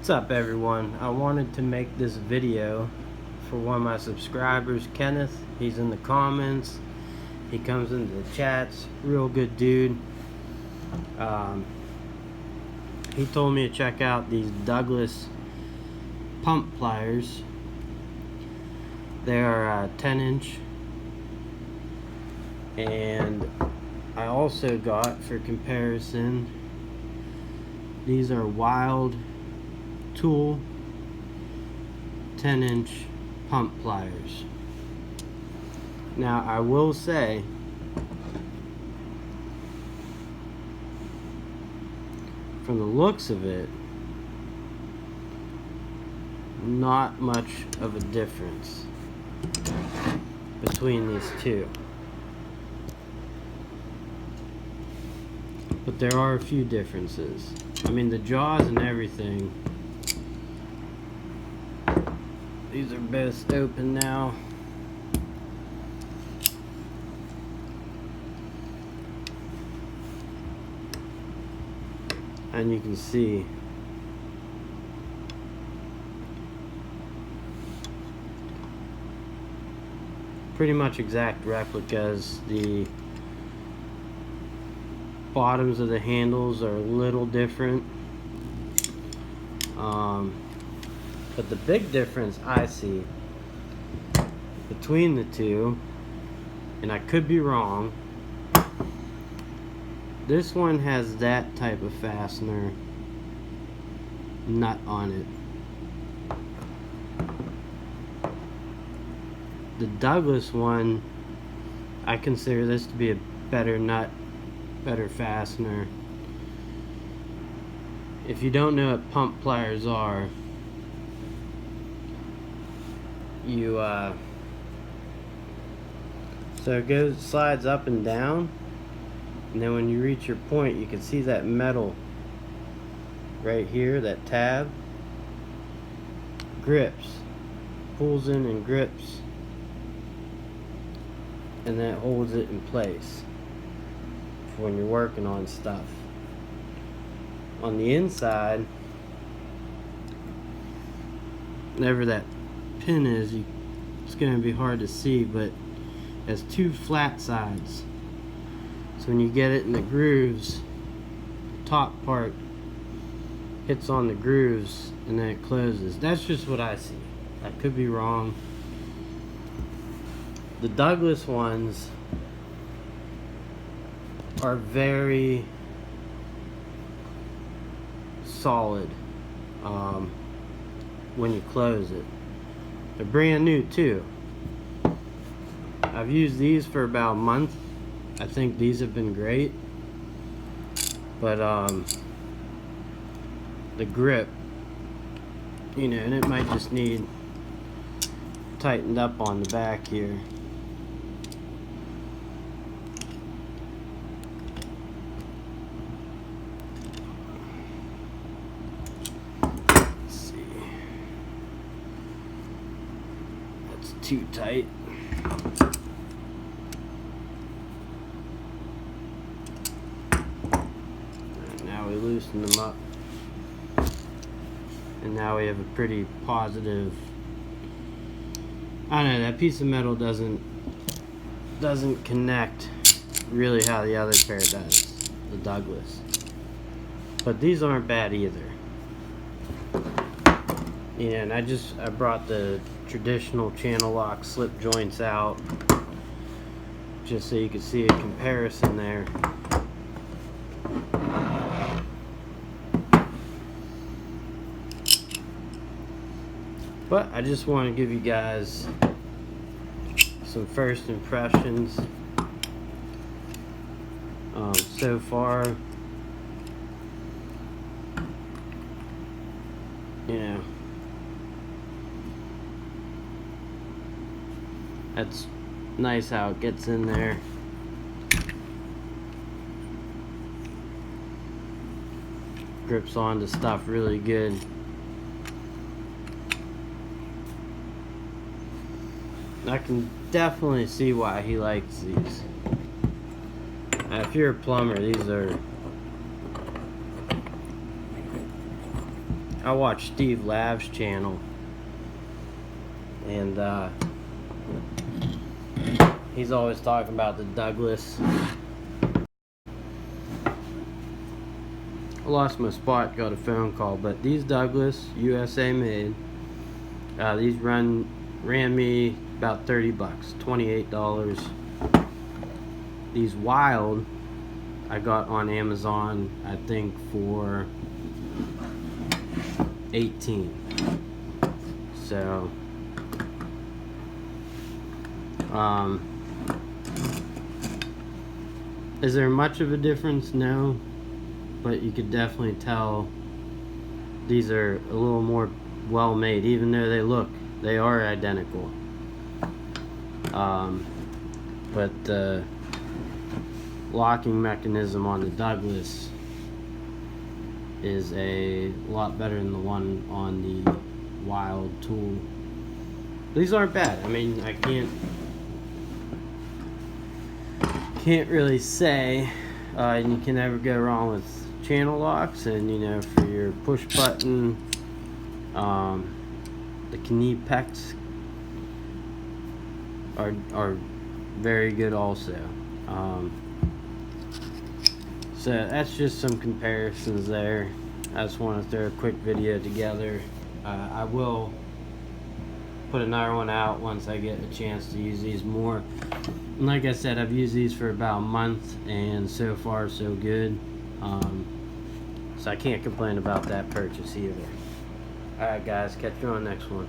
What's up, everyone? I wanted to make this video for one of my subscribers, Kenneth. He's in the comments, he comes into the chats, real good dude. He told me to check out these Douglas pump pliers. They are 10-inch, and I also got, for comparison, these are Wilde tool 10-inch pump pliers. Now I will say, from the looks of it, not much of a difference between these two, but there are a few differences. I mean, the jaws and everything, these are both open now. And you can see pretty much exact replicas. The bottoms of the handles are a little different, but the big difference I see between the two, and I could be wrong, this one has that type of fastener nut on it. The Douglas one, I consider this to be a better nut, better fastener. If you don't know what pump pliers are, so it slides up and down, and then when you reach your point, you can see that metal right here, that tab grips, pulls in and grips, and then it holds it in place for when you're working on stuff. On the inside, wherever that pin is, it's going to be hard to see, but it has two flat sides. So when you get it in the grooves, the top part hits on the grooves and then it closes. That's just what I see. I could be wrong. The Douglas ones are very solid when you close it. They're brand new too. I've used these for about a month. I think these have been great, but the grip, and it might just need tightened up on the back here. Let's see. That's too tight. We loosen them up, and now we have a pretty positive. I don't know, that piece of metal doesn't connect really how the other pair does, the Douglas, but these aren't bad either. And I brought the traditional channel lock slip joints out just so you could see a comparison there. But I just want to give you guys some first impressions so far. That's nice how it gets in there. Grips onto stuff really good. I can definitely see why he likes these. If you're a plumber, these are I watch Steve Lav's channel, and he's always talking about the Douglas. I lost my spot, got a phone call, but these Douglas, USA made, these ran me about 30 bucks, $28. These Wilde I got on Amazon, I think for 18. So is there much of a difference? No, but you could definitely tell these are a little more well made, even though they are identical. But the locking mechanism on the Douglas is a lot better than the one on the Wilde tool. These aren't bad. I mean, I can't really say you can never go wrong with channel locks, and you know, for your push button, the knee pecs are very good also. So that's just some comparisons there. I just want to throw a quick video together. I will put another one out once I get a chance to use these more. And like I said, I've used these for about a month, and so far so good. So I can't complain about that purchase either. Alright guys, catch you on the next one.